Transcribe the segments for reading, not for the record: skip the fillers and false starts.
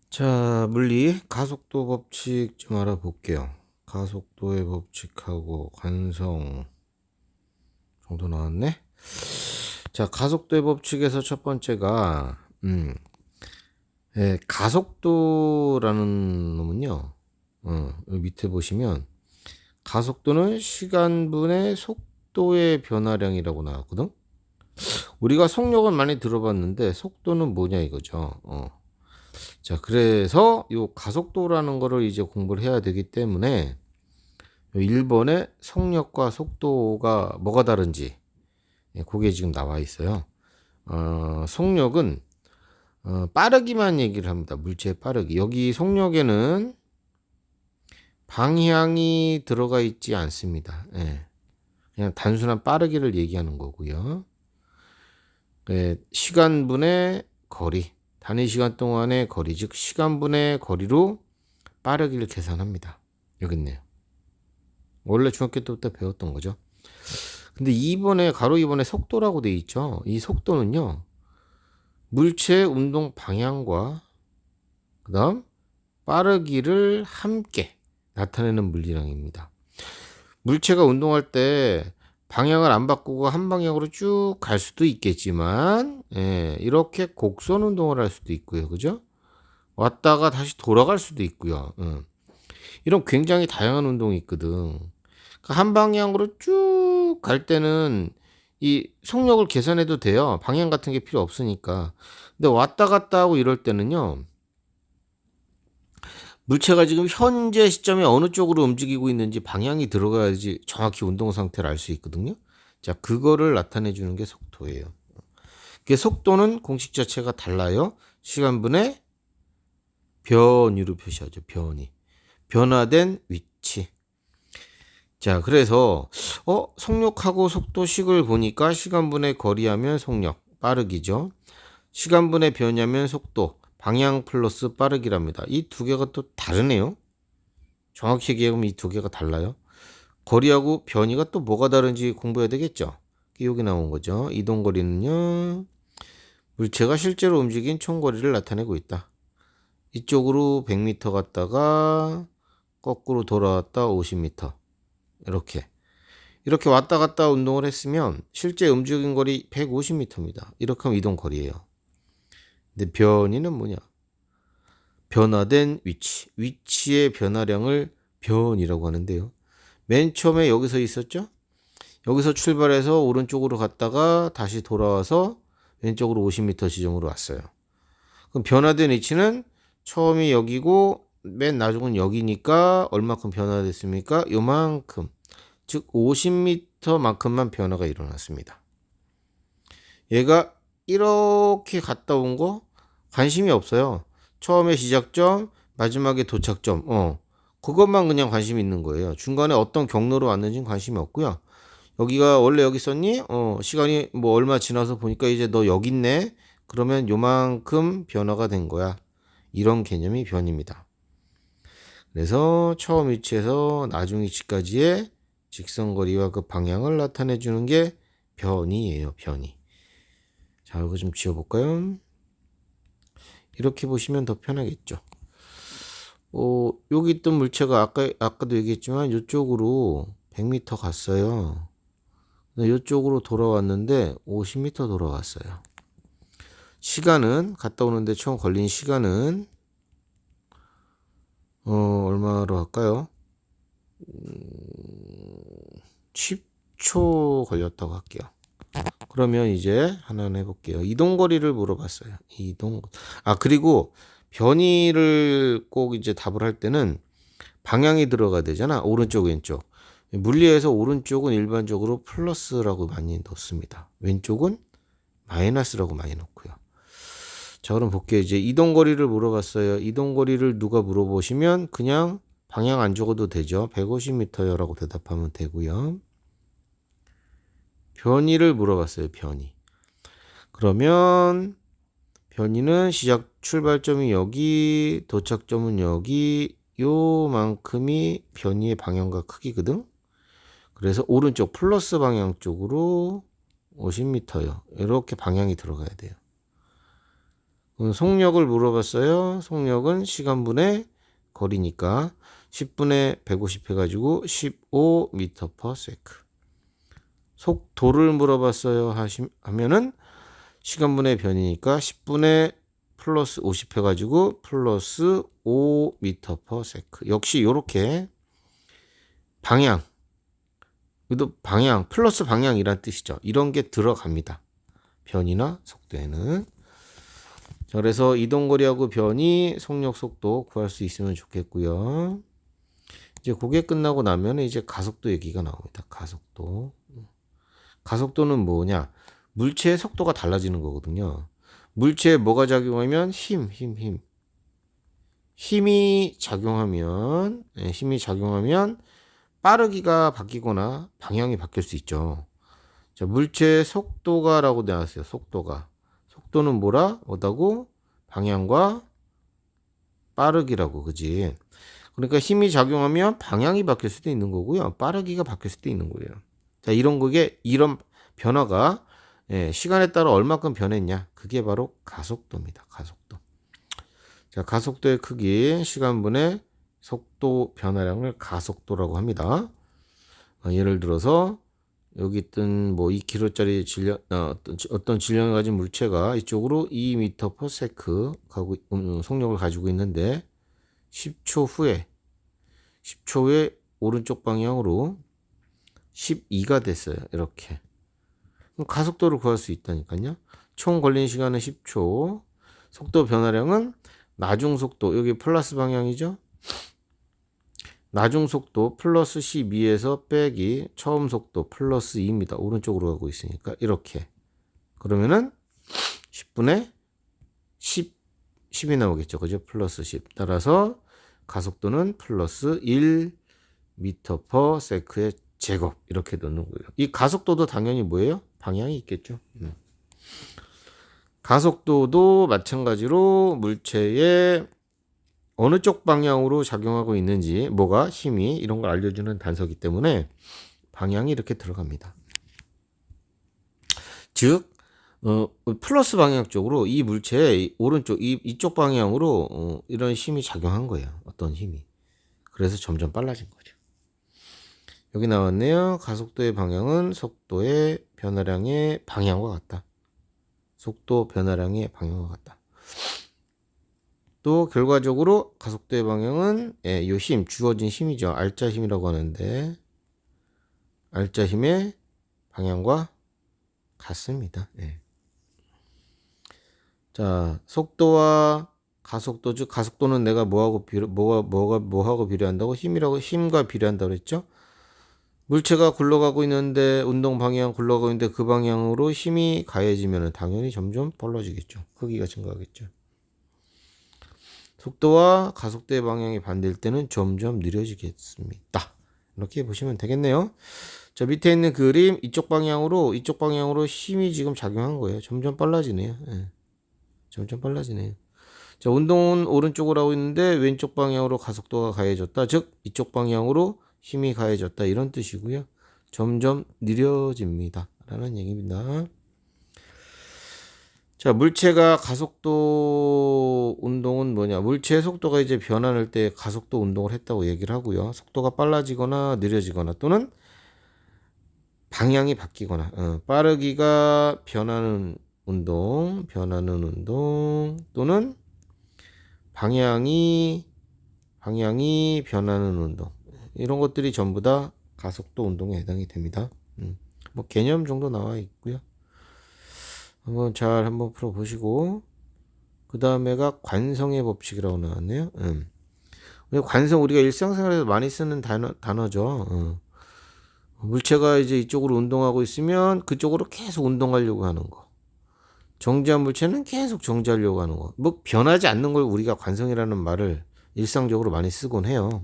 자, 물리 가속도 법칙 좀 알아볼게요. 가속도의 법칙하고 관성 정도 나왔네. 자, 가속도의 법칙에서 첫 번째가 가속도라는 놈은요. 여기 밑에 보시면 가속도는 시간분의 속도의 변화량이라고 나왔거든. 우리가 속력은 많이 들어봤는데 속도는 뭐냐 이거죠. 자, 그래서 요 가속도라는 거를 이제 공부를 해야 되기 때문에 1번의 속력과 속도가 뭐가 다른지 그게 지금 나와 있어요. 속력은 빠르기만 얘기를 합니다. 물체의 빠르기. 여기 속력에는 방향이 들어가 있지 않습니다. 그냥 단순한 빠르기를 얘기하는 거고요. 시간분의 거리, 단위 시간 동안의 거리, 즉 시간분의 거리로 빠르기를 계산합니다. 여기 있네요. 원래 중학교 때부터 배웠던 거죠. 근데 2번에 가로 2번에 속도라고 돼 있죠. 이 속도는요. 물체의 운동 방향과 그다음 빠르기를 함께 나타내는 물리량입니다. 물체가 운동할 때 방향을 안 바꾸고 한 방향으로 쭉 갈 수도 있겠지만 이렇게 곡선 운동을 할 수도 있고요. 그죠? 왔다가 다시 돌아갈 수도 있고요. 이런 굉장히 다양한 운동이 있거든. 한 방향으로 쭉 갈 때는 이 속력을 계산해도 돼요. 방향 같은 게 필요 없으니까. 근데 왔다 갔다 하고 이럴 때는요. 물체가 지금 현재 시점에 어느 쪽으로 움직이고 있는지 방향이 들어가야지 정확히 운동 상태를 알 수 있거든요. 자, 그거를 나타내 주는 게 속도예요. 그 속도는 공식 자체가 달라요. 시간분의 변위로 표시하죠. 변위. 변화된 위치. 자, 그래서 속력하고 속도식을 보니까 시간분의 거리하면 속력, 빠르기죠. 시간분의 변이하면 속도, 방향 플러스 빠르기랍니다. 이 두 개가 또 다르네요. 정확히 얘기하면 이 두 개가 달라요. 거리하고 변이가 또 뭐가 다른지 공부해야 되겠죠. 여기 나온 거죠. 이동거리는요. 물체가 실제로 움직인 총거리를 나타내고 있다. 이쪽으로 100m 갔다가 거꾸로 돌아왔다 50m. 이렇게 왔다 갔다 운동을 했으면 실제 움직인 거리 150m입니다. 이렇게 하면 이동 거리예요. 근데 변이는 뭐냐? 변화된 위치. 위치의 변화량을 변이라고 하는데요. 맨 처음에 여기서 있었죠? 여기서 출발해서 오른쪽으로 갔다가 다시 돌아와서 왼쪽으로 50m 지점으로 왔어요. 그럼 변화된 위치는 처음이 여기고 맨 나중은 여기니까 얼마큼 변화됐습니까? 요만큼. 즉 50m만큼만 변화가 일어났습니다. 얘가 이렇게 갔다 온 거 관심이 없어요. 처음에 시작점, 마지막에 도착점. 그것만 그냥 관심이 있는 거예요. 중간에 어떤 경로로 왔는지는 관심이 없고요. 여기가 원래 여기 있었니? 시간이 뭐 얼마 지나서 보니까 이제 너 여기 있네. 그러면 요만큼 변화가 된 거야. 이런 개념이 변입니다. 그래서 처음 위치에서 나중 위치까지의 직선거리와 그 방향을 나타내 주는 게 변이에요. 변이. 자, 이거 좀 지워볼까요? 이렇게 보시면 더 편하겠죠. 여기 있던 물체가 아까도 얘기했지만 이쪽으로 100m 갔어요. 이쪽으로 돌아왔는데 50m 돌아왔어요. 시간은 갔다 오는데 총 걸린 시간은 얼마로 할까요? 10초 걸렸다고 할게요. 그러면 이제 하나는 해볼게요. 이동거리를 물어봤어요. 그리고 변이를 꼭 이제 답을 할 때는 방향이 들어가야 되잖아. 오른쪽, 왼쪽. 물리에서 오른쪽은 일반적으로 플러스라고 많이 넣습니다. 왼쪽은 마이너스라고 많이 넣고요. 자, 그럼 볼게요. 이제 이동거리를 물어봤어요. 이동거리를 누가 물어보시면 그냥 방향 안 적어도 되죠. 150m요 라고 대답하면 되고요. 변이를 물어봤어요. 변이. 그러면 변이는 시작 출발점이 여기, 도착점은 여기, 요만큼이 변이의 방향과 크기거든. 그래서 오른쪽 플러스 방향 쪽으로 50m요. 이렇게 방향이 들어가야 돼요. 속력을 물어봤어요. 속력은 시간분의 거리니까 10분의 150 해가지고 15m/s. 속도를 물어봤어요. 하면은 시간분의 변이니까 10분의 플러스 50 해가지고 플러스 5m/s. 역시 요렇게 방향, 이것도 방향, 플러스 방향이란 뜻이죠. 이런 게 들어갑니다. 변이나 속도에는. 자, 그래서 이동거리하고 변이, 속력, 속도 구할 수 있으면 좋겠고요. 이제 그게 끝나고 나면 이제 가속도 얘기가 나옵니다. 가속도. 가속도는 뭐냐? 물체의 속도가 달라지는 거거든요. 물체에 뭐가 작용하면 힘이 작용하면 빠르기가 바뀌거나 방향이 바뀔 수 있죠. 자, 물체의 속도가라고 나왔어요. 속도는 뭐다고? 방향과 빠르기라고, 그지? 그러니까 힘이 작용하면 방향이 바뀔 수도 있는 거고요. 빠르기가 바뀔 수도 있는 거예요. 자, 이런 변화가 시간에 따라 얼마큼 변했냐? 그게 바로 가속도입니다. 가속도. 자, 가속도의 크기, 시간분의 속도 변화량을 가속도라고 합니다. 예를 들어서 여기 있던 뭐 2km짜리 어떤 질량을 가진 물체가 이쪽으로 2m/s 가고 속력을 가지고 있는데 10초 후에 오른쪽 방향으로 12가 됐어요. 이렇게. 그럼 가속도를 구할 수 있다니까요. 총 걸린 시간은 10초. 속도 변화량은 나중속도, 여기 플러스 방향이죠. 나중속도 플러스 12에서 빼기 처음 속도 플러스 2입니다. 오른쪽으로 가고 있으니까 이렇게. 그러면은 10분의 10이 나오겠죠. 그죠? 플러스 10. 따라서 가속도는 플러스 1m/s의 제곱 이렇게 넣는 거예요. 이 가속도도 당연히 뭐예요? 방향이 있겠죠. 가속도도 마찬가지로 물체의 어느 쪽 방향으로 작용하고 있는지, 뭐가 힘이 이런 걸 알려주는 단서이기 때문에 방향이 이렇게 들어갑니다. 즉 플러스 방향 쪽으로 이 물체의 오른쪽 이쪽 방향으로 이런 힘이 작용한 거예요. 어떤 힘이. 그래서 점점 빨라진 거죠. 여기 나왔네요. 가속도의 방향은 속도의 변화량의 방향과 같다. 속도 변화량의 방향과 같다. 또 결과적으로 가속도의 방향은 요 힘, 주어진 힘이죠. 알짜 힘이라고 하는데 알짜 힘의 방향과 같습니다. 자, 속도와 가속도, 즉 가속도는 내가 뭐하고 비례한다고? 힘과 비례한다고 그랬죠? 물체가 굴러가고 있는데 운동 방향 굴러가고 있는데 그 방향으로 힘이 가해지면 당연히 점점 빨라지겠죠. 크기가 증가하겠죠. 속도와 가속도의 방향이 반대일 때는 점점 느려지겠습니다. 이렇게 보시면 되겠네요. 자, 밑에 있는 그림 이쪽 방향으로 힘이 지금 작용한 거예요. 점점 빨라지네요. 점점 빨라지네요. 자, 운동은 오른쪽으로 하고 있는데 왼쪽 방향으로 가속도가 가해졌다. 즉 이쪽 방향으로 힘이 가해졌다. 이런 뜻이고요. 점점 느려집니다. 라는 얘기입니다. 자, 물체가 가속도 운동은 뭐냐? 물체의 속도가 이제 변화할 때 가속도 운동을 했다고 얘기를 하고요. 속도가 빨라지거나 느려지거나 또는 방향이 바뀌거나 빠르기가 변하는 운동 또는 방향이 변하는 운동, 이런 것들이 전부 다 가속도 운동에 해당이 됩니다. 뭐 개념 정도 나와 있고요. 한번 풀어보시고, 그 다음에가 관성의 법칙이라고 나왔네요. 관성, 우리가 일상생활에서 많이 쓰는 단어죠. 물체가 이제 이쪽으로 운동하고 있으면 그쪽으로 계속 운동하려고 하는 거. 정지한 물체는 계속 정지하려고 하는 거. 뭐 변하지 않는 걸 우리가 관성이라는 말을 일상적으로 많이 쓰곤 해요.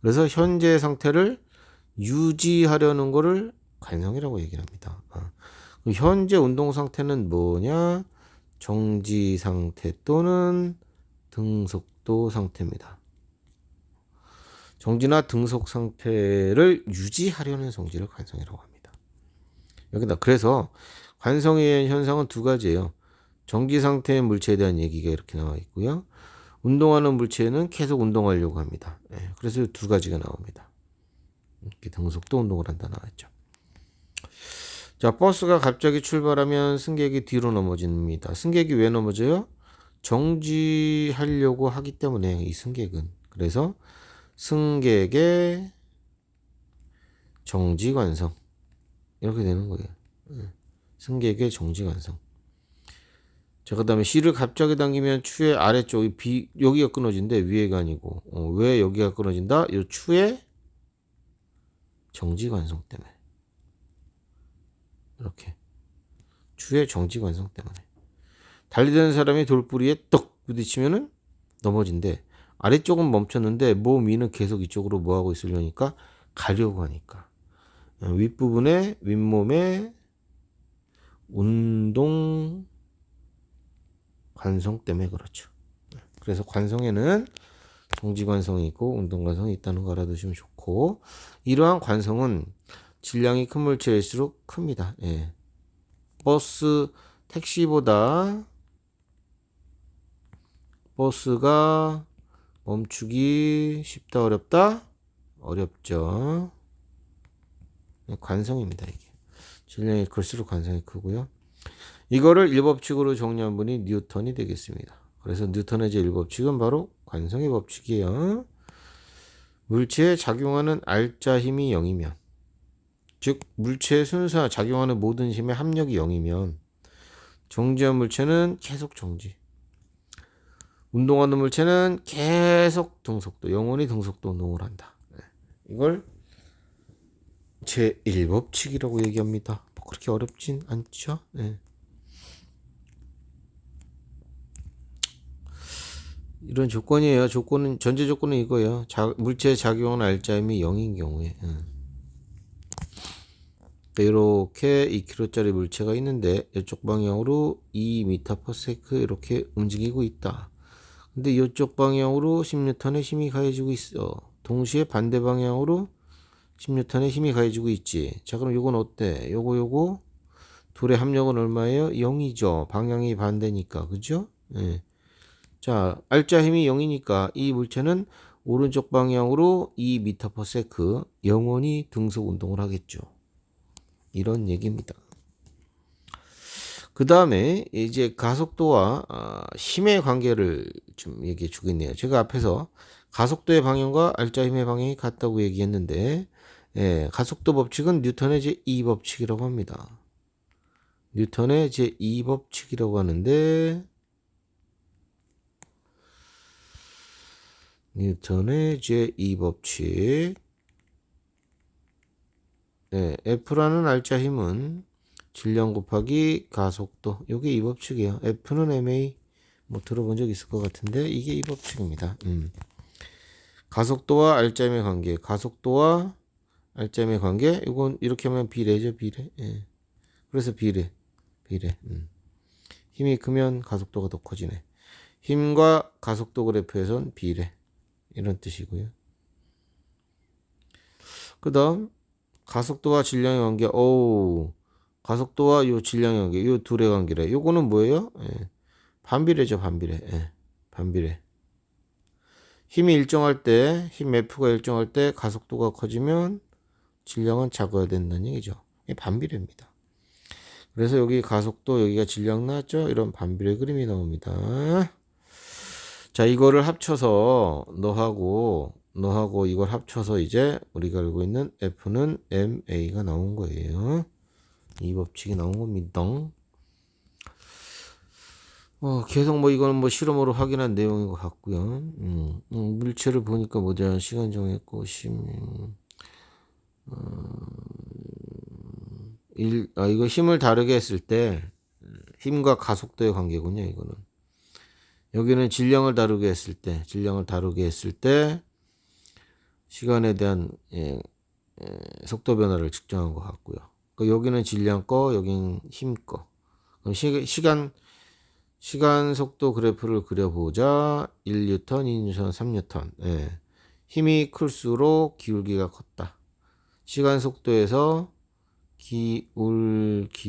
그래서 현재 상태를 유지하려는 거를 관성이라고 얘기를 합니다. 현재 운동 상태는 뭐냐? 정지 상태 또는 등속도 상태입니다. 정지나 등속 상태를 유지하려는 성질을 관성이라고 합니다. 여기다 그래서 관성의 현상은 두 가지예요. 정지 상태의 물체에 대한 얘기가 이렇게 나와 있고요. 운동하는 물체는 계속 운동하려고 합니다. 예, 그래서 두 가지가 나옵니다. 이렇게 등속도 운동을 한다 나왔죠. 자, 버스가 갑자기 출발하면 승객이 뒤로 넘어집니다. 승객이 왜 넘어져요? 정지하려고 하기 때문에 이 승객은. 그래서 승객의 정지관성 이렇게 되는 거예요. 승객의 정지관성. 자, 그 다음에 C를 갑자기 당기면 추의 아래쪽이 여기가 끊어진대. 위에가 아니고. 왜 여기가 끊어진다? 이 추의 정지관성 때문에. 이렇게. 추의 정지관성 때문에. 달리던 사람이 돌부리에 떡 부딪히면은 넘어진대. 아래쪽은 멈췄는데 몸 위는 계속 이쪽으로 뭐 하고 있으려니까 가려고 하니까. 윗부분에 윗몸에 운동 관성 때문에 그렇죠. 그래서 관성에는 정지관성이 있고 운동관성이 있다는 거 알아두시면 좋고, 이러한 관성은 질량이 큰 물체일수록 큽니다. 예. 버스, 택시보다 버스가 멈추기 쉽다 어렵다? 어렵죠. 관성입니다. 이게 질량이 클수록 관성이 크고요. 이거를 일법칙으로 정리한 분이 뉴턴이 되겠습니다. 그래서 뉴턴의 제1법칙은 바로 관성의 법칙이에요. 물체에 작용하는 알짜 힘이 0이면, 즉 물체에 순수한 작용하는 모든 힘의 합력이 0이면 정지한 물체는 계속 정지, 운동하는 물체는 계속 등속도, 영원히 등속도 운동을 한다. 이걸 제1법칙이라고 얘기합니다. 뭐 그렇게 어렵진 않죠. 네. 이런 조건이에요. 조건은, 전제 조건은 이거예요. 물체의 작용하는 알짜힘이 0인 경우에. 이렇게 2kg짜리 물체가 있는데 이쪽 방향으로 2m/s 이렇게 움직이고 있다. 근데 이쪽 방향으로 10N의 힘이 가해지고 있어. 동시에 반대 방향으로 10N의 힘이 가해지고 있지. 자, 그럼 요건 어때? 요거 둘의 합력은 얼마예요? 0이죠. 방향이 반대니까. 그죠? 예. 자, 알짜 힘이 0이니까 이 물체는 오른쪽 방향으로 2m/s 영원히 등속 운동을 하겠죠. 이런 얘기입니다. 그 다음에 이제 가속도와 힘의 관계를 좀 얘기해 주고 있네요. 제가 앞에서 가속도의 방향과 알짜 힘의 방향이 같다고 얘기했는데, 예, 가속도 법칙은 뉴턴의 제2법칙이라고 합니다. 뉴턴의 제2법칙이라고 하는데, 뉴턴의 제2법칙. 네, F라는 알짜 힘은 질량 곱하기 가속도. 이게 이 법칙이에요. F는 ma. 뭐 들어본 적 있을 것 같은데 이게 이 법칙입니다. 가속도와 알짜힘의 관계. 가속도와 알짜힘의 관계. 이건 이렇게 하면 비례죠. 비례. 예. 그래서 비례. 힘이 크면 가속도가 더 커지네. 힘과 가속도 그래프에선 비례. 이런 뜻이고요. 그 다음 가속도와 질량의 관계. 가속도와 요 질량의 관계. 요 둘의 관계래. 요거는 뭐예요? 예. 반비례죠. 반비례. 예. 반비례. 힘이 일정할 때, 힘 F가 일정할 때 가속도가 커지면 질량은 작아야 된다는 얘기죠. 이게 반비례입니다. 그래서 여기 가속도, 여기가 질량 나왔죠? 이런 반비례 그림이 나옵니다. 자, 이거를 합쳐서 너하고 이걸 합쳐서 이제 우리가 알고 있는 F는 ma가 나온 거예요. 이 법칙이 나온 겁니다. 계속 뭐 이거는 뭐 실험으로 확인한 내용인 것 같고요. 물체를 보니까 뭐죠? 시간 정했고 이거 힘을 다르게 했을 때 힘과 가속도의 관계군요. 이거는 여기는 질량을 다루게 했을 때 시간에 대한 속도 변화를 측정한 것 같고요. 여기는 질량 거, 여기는 힘 거. 그럼 시간 속도 그래프를 그려보자. 1N, 2N, 3N. 예. 힘이 클수록 기울기가 컸다. 시간 속도에서 기울기가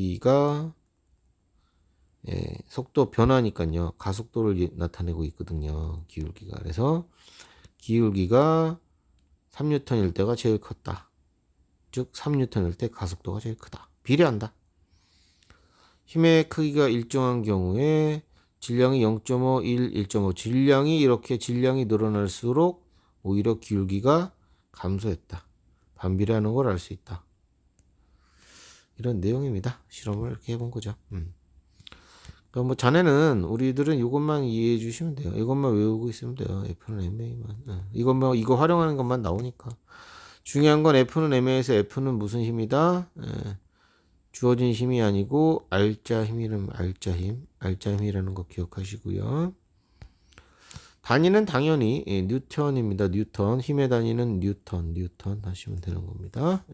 예, 속도 변화니까요. 가속도를 나타내고 있거든요. 기울기가. 그래서 기울기가 3N일 때가 제일 컸다. 즉 3N일 때 가속도가 제일 크다. 비례한다. 힘의 크기가 일정한 경우에 질량이 0.5, 1, 1.5. 질량이 늘어날수록 오히려 기울기가 감소했다. 반비례하는 걸 알 수 있다. 이런 내용입니다. 실험을 이렇게 해본 거죠. 그러니까 뭐 자네는 우리들은 이것만 이해해 주시면 돼요. 이것만 외우고 있으면 돼요. F는 MA만. 이거 활용하는 것만 나오니까. 중요한 건 F는 MA에서 F는 무슨 힘이다? 주어진 힘이 아니고 알짜 힘이라는 알짜 힘이라는 거 기억하시고요. 단위는 당연히 뉴턴입니다. 뉴턴. 힘의 단위는 뉴턴 하시면 되는 겁니다.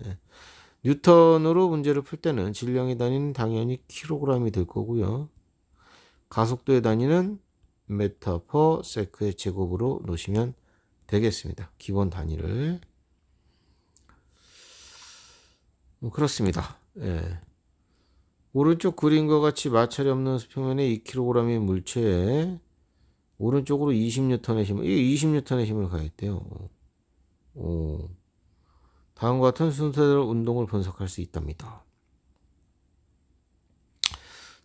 뉴턴으로 문제를 풀 때는 질량의 단위는 당연히 킬로그램이 될 거고요. 가속도의 단위는 메타 퍼 세크의 제곱으로 놓으시면 되겠습니다. 기본 단위를. 그렇습니다. 예. 오른쪽 그림과 같이 마찰이 없는 수평면에 2kg의 물체에 오른쪽으로 20N의 힘을, 이 20N의 힘을 가했대요. 다음과 같은 순서대로 운동을 분석할 수 있답니다.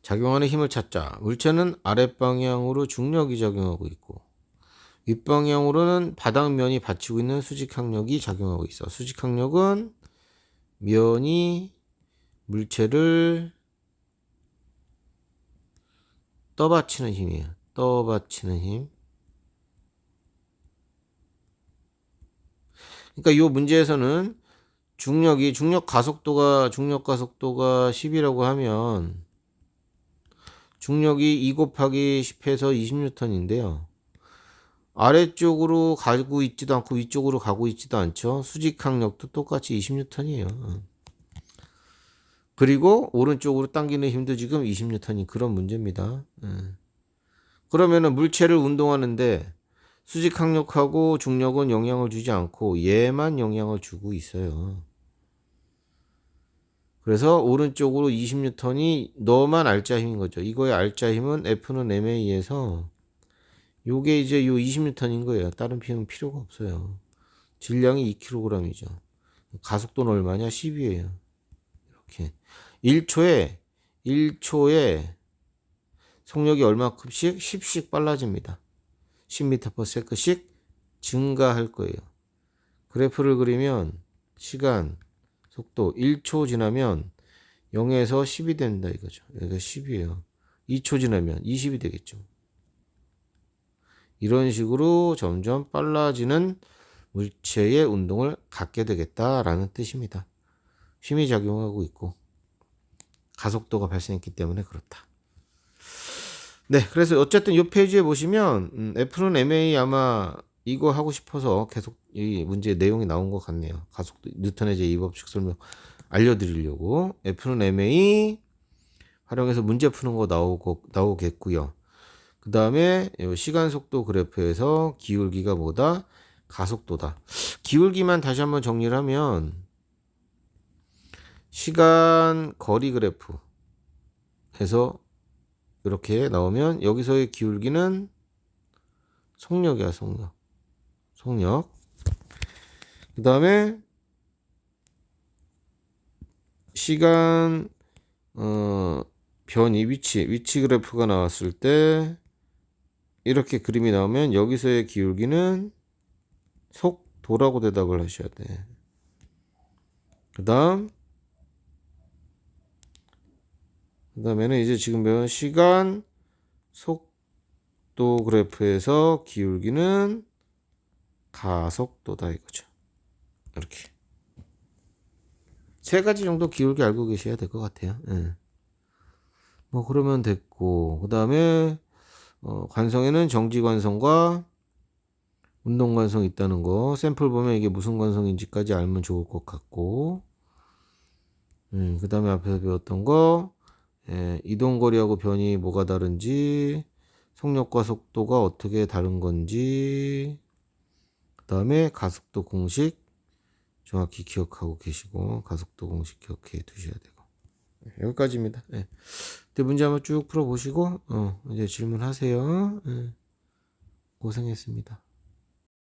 작용하는 힘을 찾자. 물체는 아랫방향으로 중력이 작용하고 있고 윗방향으로는 바닥면이 받치고 있는 수직항력이 작용하고 있어. 수직항력은 면이 물체를 떠받치는 힘이에요. 떠받치는 힘. 그러니까 이 문제에서는 중력 가속도가 10이라고 하면 중력이 2 곱하기 10해서 20N인데요. 아래쪽으로 가고 있지도 않고 위쪽으로 가고 있지도 않죠. 수직항력도 똑같이 20N이에요. 그리고 오른쪽으로 당기는 힘도 지금 20N인 그런 문제입니다. 그러면은 물체를 운동하는데 수직항력하고 중력은 영향을 주지 않고 얘만 영향을 주고 있어요. 그래서 오른쪽으로 20N이 너만 알짜 힘인 거죠. 이거의 알짜 힘은 F는 MA에서 요게 이제 요 20N인 거예요. 다른 힘은 필요가 없어요. 질량이 2kg이죠. 가속도는 얼마냐? 10이에요. 이렇게 1초에 속력이 얼마큼씩? 10씩 빨라집니다. 10m/s씩 증가할 거예요. 그래프를 그리면 시간, 속도 1초 지나면 0에서 10이 된다 이거죠. 여기가 10이에요. 2초 지나면 20이 되겠죠. 이런 식으로 점점 빨라지는 물체의 운동을 갖게 되겠다라는 뜻입니다. 힘이 작용하고 있고 가속도가 발생했기 때문에 그렇다. 네, 그래서 어쨌든 이 페이지에 보시면 F는 MA 아마 이거 하고 싶어서 계속 이 문제 내용이 나온 것 같네요. 가속도 뉴턴의 제2법칙 설명 알려드리려고 F는 MA 활용해서 문제 푸는 거 나오겠고요. 그 다음에 시간 속도 그래프에서 기울기가 뭐다? 가속도다. 기울기만 다시 한번 정리를 하면 시간 거리 그래프 해서 이렇게 나오면 여기서의 기울기는 속력이야, 속력. 그 다음에 시간 변이 위치 그래프가 나왔을 때 이렇게 그림이 나오면 여기서의 기울기는 속도라고 대답을 하셔야 돼. 그 다음에는 이제 지금 배운 시간 속도 그래프에서 기울기는 가속도다 이거죠. 이렇게 세 가지 정도 기울기 알고 계셔야 될 것 같아요. 뭐 그러면 됐고 그 다음에 관성에는 정지 관성과 운동 관성이 있다는 거 샘플 보면 이게 무슨 관성인지까지 알면 좋을 것 같고 그 다음에 앞에서 배웠던 거 이동거리하고 변이 뭐가 다른지 속력과 속도가 어떻게 다른 건지 그 다음에 가속도 공식 정확히 기억하고 계시고 가속도 공식 기억해 두셔야 되고 여기까지입니다. 예. 근데 문제 한번 쭉 풀어보시고 이제 질문하세요. 예. 고생했습니다.